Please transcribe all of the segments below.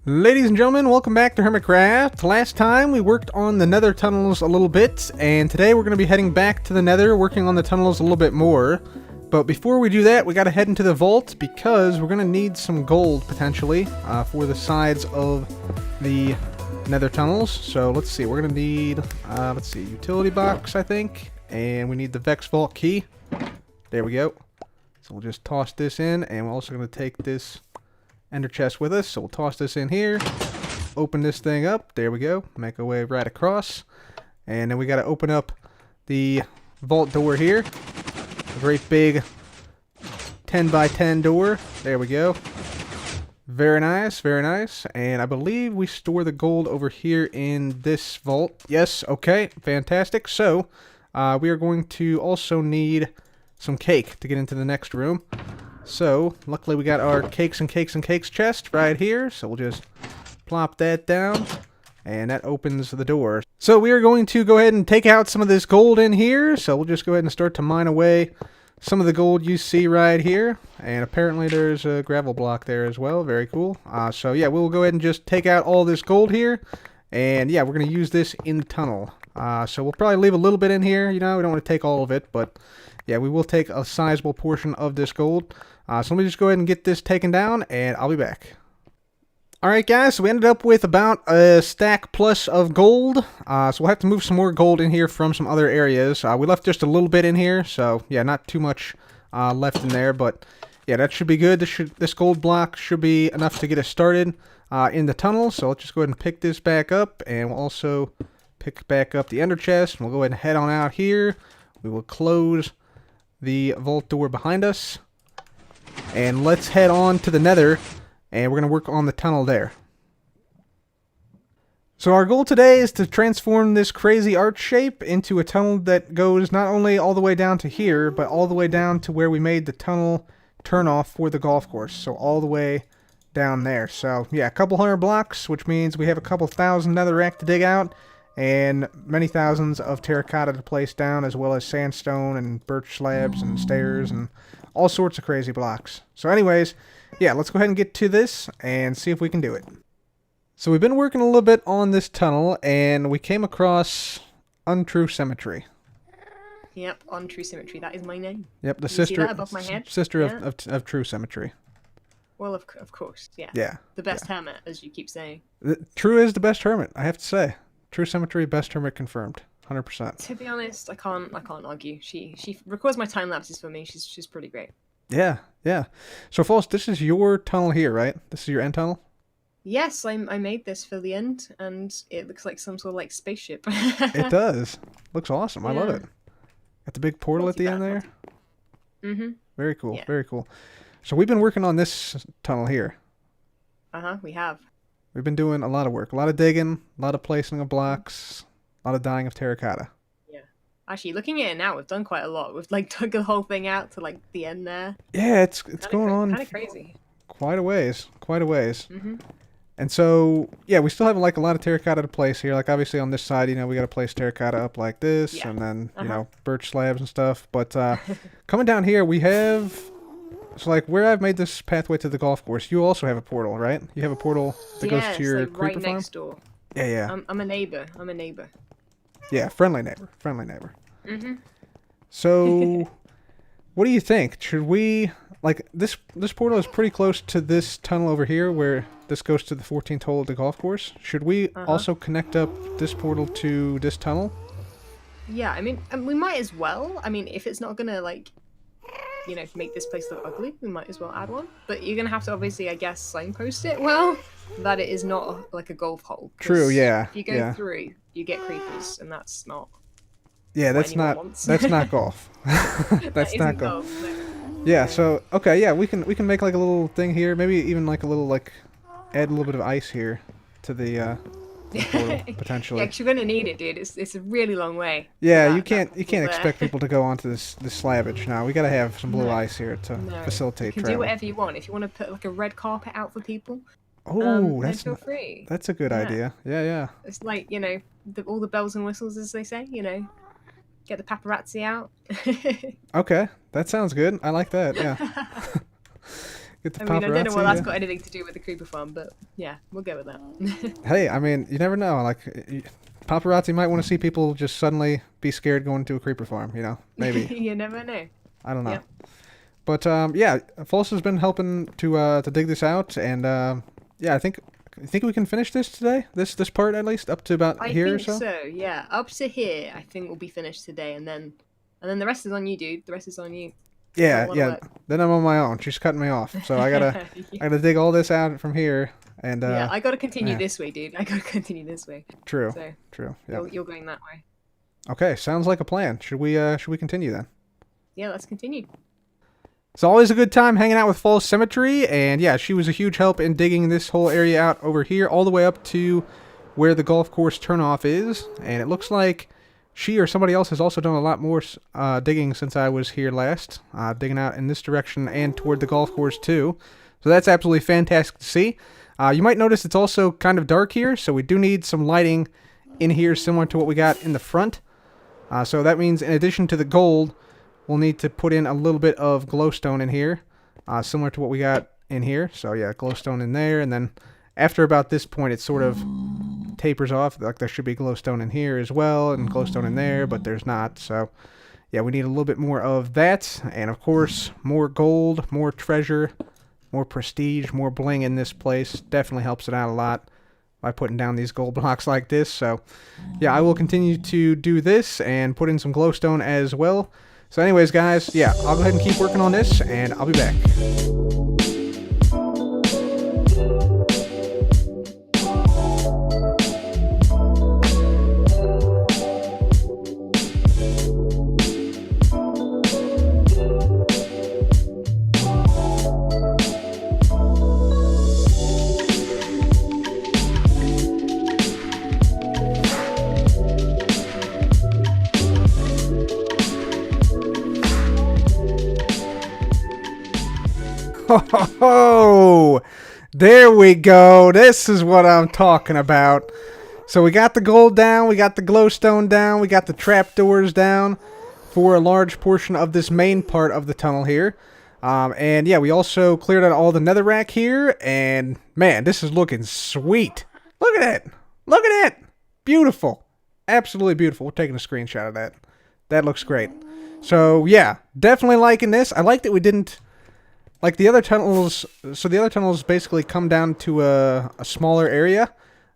Ladies and gentlemen, welcome back to Hermitcraft. Last time we worked on the Nether tunnels a little bit, and today we're going to be heading back to the Nether, working on the tunnels a little bit more. But before we do that, we got to head into the vault because we're going to need some gold potentially for the sides of the Nether tunnels. So let's see, we're going to need, utility box I think, and we need the Vex Vault key. There we go. So we'll just toss this in, and we're also going to take this ender chest with us, so we'll toss this in here, open this thing up, there we go, make our way right across, and then we got to open up the vault door here, a great big 10 by 10 door, there we go, very nice, and I believe we store the gold over here in this vault. Yes, okay, fantastic. So we are going to also need some cake to get into the next room. So, luckily we got our cakes and cakes chest right here, so we'll just plop that down, and that opens the door. So we are going to go ahead and take out some of this gold in here, so we'll just go ahead and start to mine away some of the gold you see right here, and apparently there's a gravel block there as well, very cool. So yeah, we'll go ahead and just take out all this gold here, and yeah, we're going to use this in the tunnel. So we'll probably leave a little bit in here, you know, we don't want to take all of it, but yeah, we will take a sizable portion of this gold. So let me just go ahead and get this taken down, and I'll be back. Alright guys, so we ended up with about a stack plus of gold. So we'll have to move some more gold in here from some other areas. We left just a little bit in here, so yeah, not too much left in there, but yeah, that should be good. This gold block should be enough to get us started in the tunnel. So let's just go ahead and pick this back up, and we'll also pick back up the ender chest. We'll go ahead and head on out here. We will close the vault door behind us. And let's head on to the Nether, and we're going to work on the tunnel there. So our goal today is to transform this crazy arch shape into a tunnel that goes not only all the way down to here, but all the way down to where we made the tunnel turnoff for the golf course. So all the way down there. So yeah, a couple hundred blocks, which means we have a couple thousand netherrack to dig out, and many thousands of terracotta to place down, as well as sandstone and birch slabs and stairs and all sorts of crazy blocks. So anyways, yeah, let's go ahead and get to this and see if we can do it. So we've been working a little bit on this tunnel, and we came across Untrue Symmetry. Yep, Untrue Symmetry, that is my name. Yep, the you see that above my head? sister Yeah. of True Symmetry. Well, of course, yeah. Yeah. The best hermit, as you keep saying. True is the best hermit, I have to say. True Symmetry, best hermit confirmed. 100%. To be honest, I can't argue. She records my time lapses for me. She's pretty great. Yeah, yeah. So, False, this is your tunnel here, right? This is your end tunnel? Yes, I made this for the end, and it looks like some sort of like spaceship. It does. Looks awesome. Yeah. I love it. Got the big portal at the end there. Mm-hmm. Very cool. Yeah. Very cool. So we've been working on this tunnel here. We have. We've been doing a lot of work. A lot of digging, a lot of placing of blocks, a lot of dyeing of terracotta. Yeah. Actually, looking at it now, we've done quite a lot. We've like dug the whole thing out to like the end there. Yeah, it's going on kind of crazy. Quite a ways. Mm-hmm. And so, yeah, we still have like a lot of terracotta to place here. Like obviously on this side, you know, we got to place terracotta up like this, and then you know, birch slabs and stuff. But coming down here, we have. So, like, where I've made this pathway to the golf course, you also have a portal, right? You have a portal that goes to your creeper right farm? next door. Yeah, yeah. I'm a neighbor. Yeah, friendly neighbor. Mm-hmm. So, what do you think? Should we... Like, this portal is pretty close to this tunnel over here, where this goes to the 14th hole of the golf course. Should we also connect up this portal to this tunnel? Yeah, I mean, we might as well. I mean, if it's not gonna, like... you know, make this place look ugly, we might as well add one. But you're gonna have to obviously, I guess, signpost it well that it is not like a golf hole. True, yeah. If you go through, you get creepers, and that's not. Yeah, that's not golf. That's not golf. No. Yeah. So okay, yeah, we can make like a little thing here. Maybe even like a little add a little bit of ice here to the portal, potentially. Yeah, 'cause you're gonna need it, dude. It's a really long way. Yeah, you can't expect people to go onto this slabbage now. We gotta have some blue ice here to facilitate travel. You can do whatever you want. If you want to put like a red carpet out for people, feel free. That's a good idea. Yeah. It's like, you know, all the bells and whistles, as they say. You know, get the paparazzi out. Okay, that sounds good. I like that. Yeah. Get the I mean, I don't know paparazzi, what that's yeah. got anything to do with the creeper farm, but yeah, we'll go with that. Hey, I mean, you never know. Like, paparazzi might want to see people just suddenly be scared going to a creeper farm. You know, maybe. You never know. I don't know. Yep. But yeah, False has been helping to dig this out, and yeah, I think we can finish this today. This part at least up to about here or so. I think so. Yeah, up to here, I think will be finished today, and then the rest is on you, dude. The rest is on you. Yeah, yeah. Then I'm on my own. She's cutting me off, so I gotta dig all this out from here. And yeah, I gotta continue this way, dude. I gotta continue this way. True. So true. Yeah. You're going that way. Okay, sounds like a plan. Should we continue then? Yeah, let's continue. It's always a good time hanging out with False Cemetery, and yeah, she was a huge help in digging this whole area out over here, all the way up to where the golf course turnoff is. And it looks like she or somebody else has also done a lot more digging since I was here last, digging out in this direction and toward the golf course too. So that's absolutely fantastic to see. You might notice it's also kind of dark here, so we do need some lighting in here similar to what we got in the front. So that means in addition to the gold, we'll need to put in a little bit of glowstone in here, similar to what we got in here. So yeah, glowstone in there, and then after about this point, it sort of tapers off. Like there should be glowstone in here as well, and glowstone in there, but there's not. So yeah, we need a little bit more of that, and of course, more gold, more treasure, more prestige, more bling in this place. Definitely helps it out a lot by putting down these gold blocks like this. So yeah, I will continue to do this and put in some glowstone as well. So anyways, guys, yeah, I'll go ahead and keep working on this, and I'll be back. Oh, there we go. This is what I'm talking about. So we got the gold down, we got the glowstone down, we got the trapdoors down for a large portion of this main part of the tunnel here. And yeah, we also cleared out all the netherrack here, and man, this is looking sweet. Look at it. Look at it. Beautiful. Absolutely beautiful. We're taking a screenshot of that. That looks great. So yeah, definitely liking this. I like that we didn't... Like the other tunnels, so the other tunnels basically come down to a smaller area,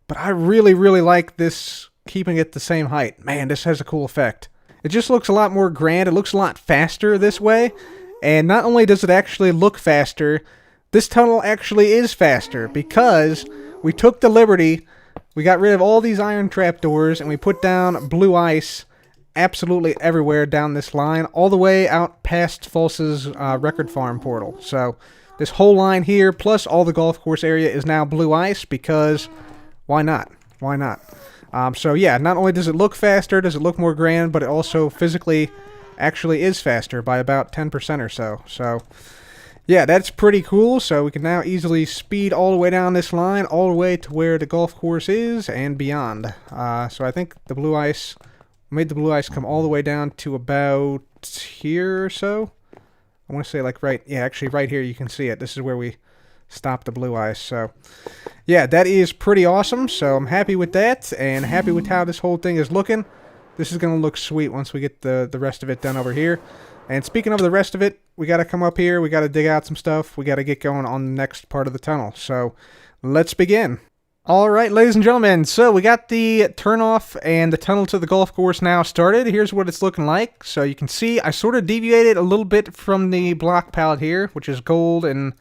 but I really, really like this, keeping it the same height. Man, this has a cool effect. It just looks a lot more grand. It looks a lot faster this way, and not only does it actually look faster, this tunnel actually is faster because we took the liberty, we got rid of all these iron trapdoors, and we put down blue ice absolutely everywhere down this line, all the way out past False's record farm portal. So this whole line here, plus all the golf course area, is now blue ice because why not? Why not? So yeah, not only does it look faster, does it look more grand, but it also physically actually is faster by about 10% or so. So yeah, that's pretty cool. So we can now easily speed all the way down this line, all the way to where the golf course is and beyond. So I think the blue ice... made the blue ice come all the way down to about here or so. I want to say like actually right here you can see it. This is where we stopped the blue ice. So yeah, that is pretty awesome. So I'm happy with that and happy with how this whole thing is looking. This is going to look sweet once we get the rest of it done over here. And speaking of the rest of it, we got to come up here. We got to dig out some stuff. We got to get going on the next part of the tunnel. So let's begin. Alright, ladies and gentlemen, so we got the turnoff and the tunnel to the golf course now started. Here's what it's looking like. So you can see I sort of deviated a little bit from the block palette here, which is gold and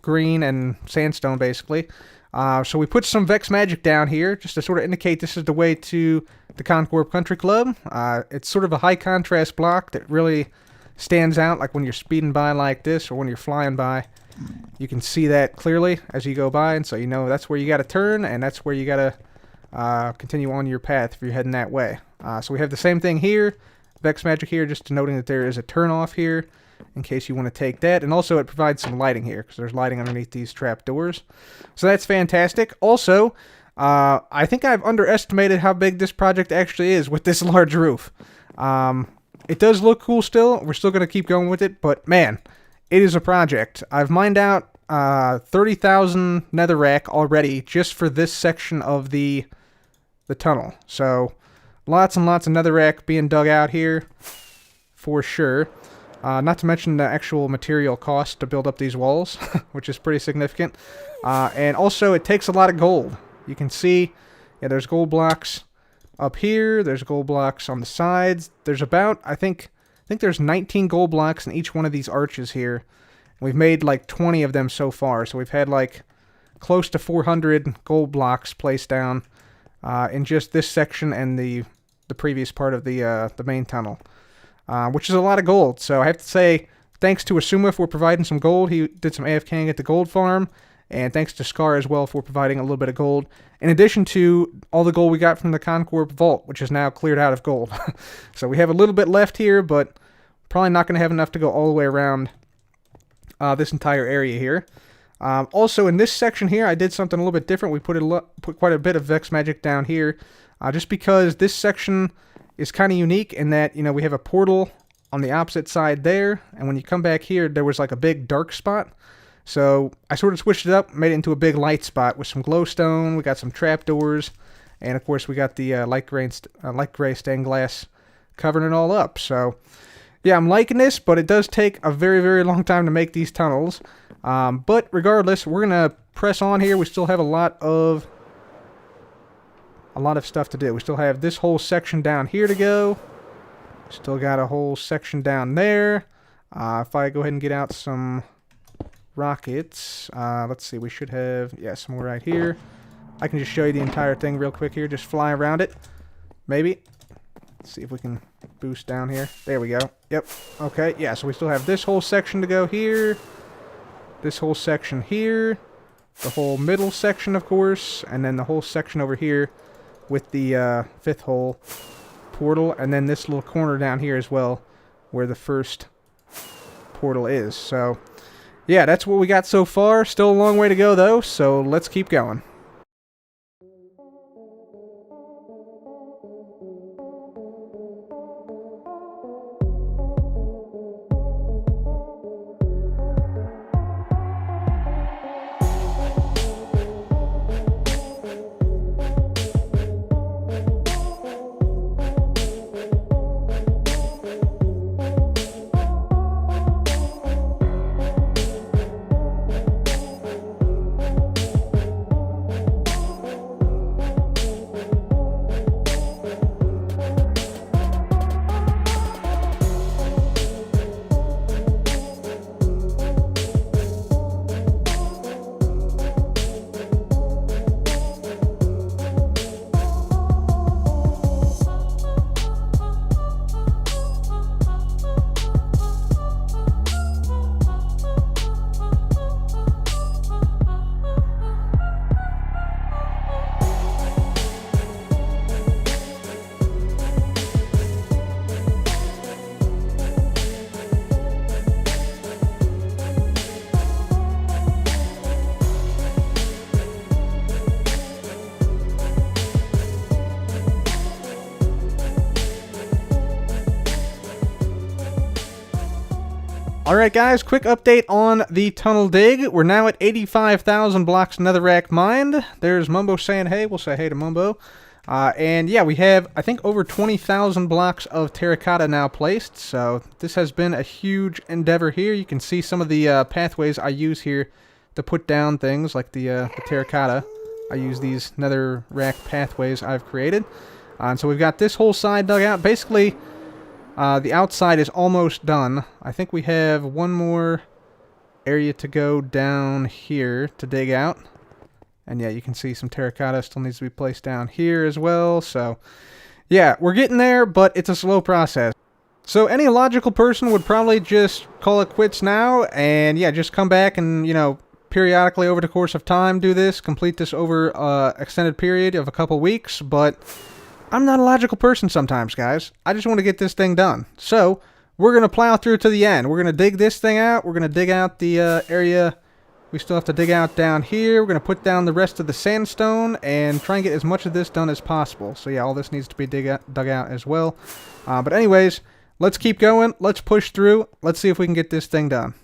green and sandstone basically. So we put some Vex Magic down here just to sort of indicate this is the way to the Con Corp Country Club. It's sort of a high contrast block that really stands out, like when you're speeding by like this or when you're flying by. You can see that clearly as you go by, and so you know that's where you got to turn, and that's where you got to continue on your path if you're heading that way. So we have the same thing here, Vex Magic here, just noting that there is a turn off here in case you want to take that, and also it provides some lighting here because there's lighting underneath these trap doors. So that's fantastic. Also, I think I've underestimated how big this project actually is with this large roof. It does look cool still. We're still going to keep going with it, but man, it is a project. I've mined out 30,000 netherrack already just for this section of the tunnel. So lots and lots of netherrack being dug out here for sure. Not to mention the actual material cost to build up these walls, which is pretty significant. And also it takes a lot of gold. You can see, yeah, there's gold blocks up here. There's gold blocks on the sides. There's about, I think there's 19 gold blocks in each one of these arches here. We've made like 20 of them so far, so we've had like close to 400 gold blocks placed down in just this section and the previous part of the main tunnel, which is a lot of gold. So I have to say, thanks to Asuma for providing some gold. He did some AFKing at the gold farm, and thanks to Scar as well for providing a little bit of gold, in addition to all the gold we got from the Con Corp vault, which is now cleared out of gold. So we have a little bit left here, but probably not going to have enough to go all the way around this entire area here. Also, in this section here, I did something a little bit different. We put quite a bit of Vex magic down here, just because this section is kind of unique in that, you know, we have a portal on the opposite side there, and when you come back here, there was like a big dark spot. So I sort of switched it up, made it into a big light spot with some glowstone. We got some trapdoors, and of course we got the light gray stained glass covering it all up. So yeah, I'm liking this, but it does take a very, very long time to make these tunnels. But regardless, we're gonna press on here. We still have a lot of stuff to do. We still have this whole section down here to go. Still got a whole section down there. If I go ahead and get out some rockets, let's see, we should have, yeah, some more right here. I can just show you the entire thing real quick here. Just fly around it, maybe. Let's see if we can boost down here. There we go. Yep. Okay, yeah, so we still have this whole section to go here. This whole section here. The whole middle section, of course. And then the whole section over here with the fifth hole portal. And then this little corner down here as well, where the first portal is. So yeah, that's what we got so far. Still a long way to go, though, so let's keep going. Alright guys, quick update on the tunnel dig. We're now at 85,000 blocks netherrack mined. There's Mumbo saying hey. We'll say hey to Mumbo. And yeah, we have, I think, over 20,000 blocks of terracotta now placed. So this has been a huge endeavor here. You can see some of the pathways I use here to put down things like the terracotta. I use these netherrack pathways I've created. And so we've got this whole side dug out. Basically, the outside is almost done. I think we have one more area to go down here to dig out. And yeah, you can see some terracotta still needs to be placed down here as well. So yeah, we're getting there, but it's a slow process. So any logical person would probably just call it quits now and yeah, just come back and, you know, periodically over the course of time do this, complete this over extended period of a couple weeks, but I'm not a logical person sometimes, guys. I just want to get this thing done. So we're going to plow through to the end. We're going to dig this thing out. We're going to dig out the area we still have to dig out down here. We're going to put down the rest of the sandstone and try and get as much of this done as possible. So yeah, all this needs to be dug out as well. But anyways, let's keep going. Let's push through. Let's see if we can get this thing done.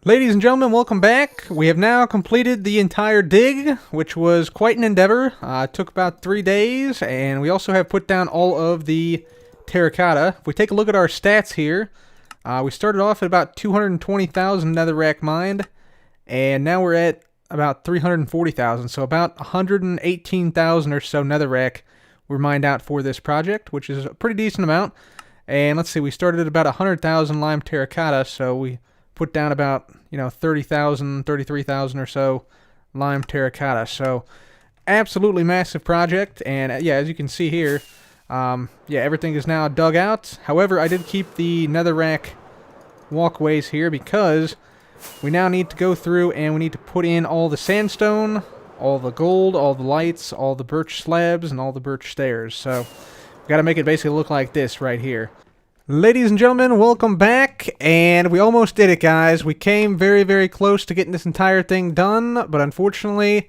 Ladies and gentlemen, welcome back. We have now completed the entire dig, which was quite an endeavor. It took about 3 days, and we also have put down all of the terracotta. If we take a look at our stats here, we started off at about 220,000 netherrack mined, and now we're at about 340,000, so about 118,000 or so netherrack were mined out for this project, which is a pretty decent amount. And let's see, we started at about 100,000 lime terracotta, so we put down about, 30,000, 33,000 or so lime terracotta. So absolutely massive project. And yeah, as you can see here, everything is now dug out. However, I did keep the netherrack walkways here because we now need to go through and we need to put in all the sandstone, all the gold, all the lights, all the birch slabs, and all the birch stairs. So we got to make it basically look like this right here. Ladies and gentlemen, welcome back, and we almost did it, guys. We came very, very close to getting this entire thing done, but unfortunately,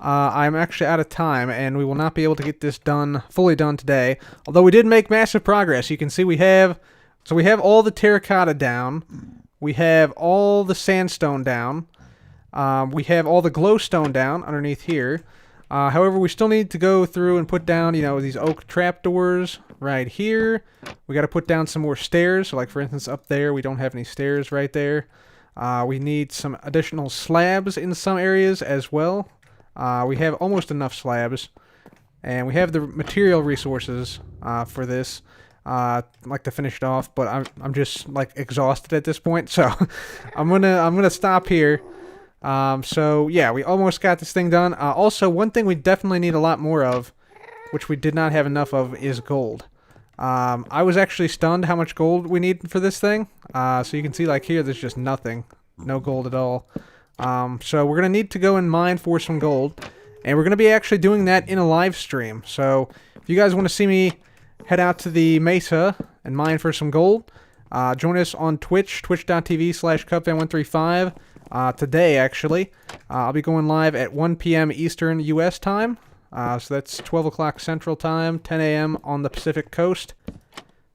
I'm actually out of time, and we will not be able to get this done, fully done today. Although we did make massive progress. You can see we have all the terracotta down, we have all the sandstone down, we have all the glowstone down underneath here. However, we still need to go through and put down, these oak trapdoors right here. We got to put down some more stairs. So, like, for instance, up there, we don't have any stairs right there. We need some additional slabs in some areas as well. We have almost enough slabs. And we have the material resources for this. I'd like to finish it off, but I'm just, like, exhausted at this point. So, I'm gonna stop here. So yeah, we almost got this thing done. Also, one thing we definitely need a lot more of, which we did not have enough of, is gold. I was actually stunned how much gold we need for this thing. So you can see, like, here, there's just nothing. No gold at all. So we're going to need to go and mine for some gold. And we're going to be actually doing that in a live stream. So if you guys want to see me head out to the mesa and mine for some gold, join us on Twitch, twitch.tv/cubfan135. Today, actually. I'll be going live at 1 p.m. Eastern U.S. time. So that's 12 o'clock Central time, 10 a.m. on the Pacific Coast.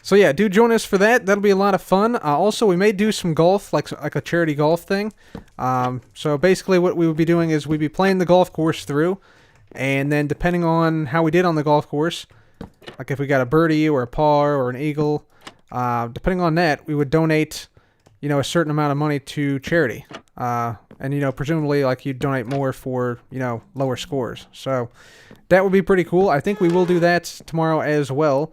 So yeah, do join us for that. That'll be a lot of fun. Also, we may do some golf, like a charity golf thing. So basically what we would be doing is we'd be playing the golf course through. And then depending on how we did on the golf course, like if we got a birdie or a par or an eagle, depending on that, we would donate, a certain amount of money to charity. And, presumably, like, you'd donate more for, lower scores. So that would be pretty cool. I think we will do that tomorrow as well.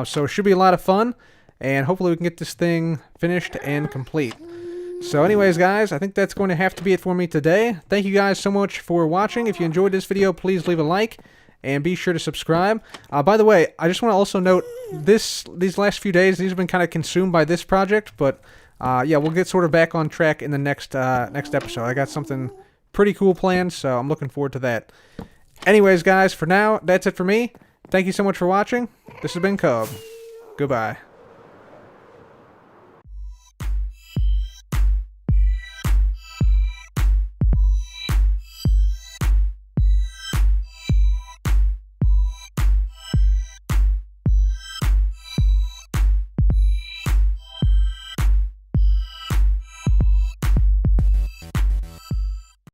So it should be a lot of fun. And hopefully we can get this thing finished and complete. So anyways, guys, I think that's going to have to be it for me today. Thank you guys so much for watching. If you enjoyed this video, please leave a like. And be sure to subscribe. By the way, I just want to also note, these last few days, these have been kind of consumed by this project, but yeah, we'll get sort of back on track in the next episode. I got something pretty cool planned, so I'm looking forward to that. Anyways, guys, for now, that's it for me. Thank you so much for watching. This has been Cub. Goodbye.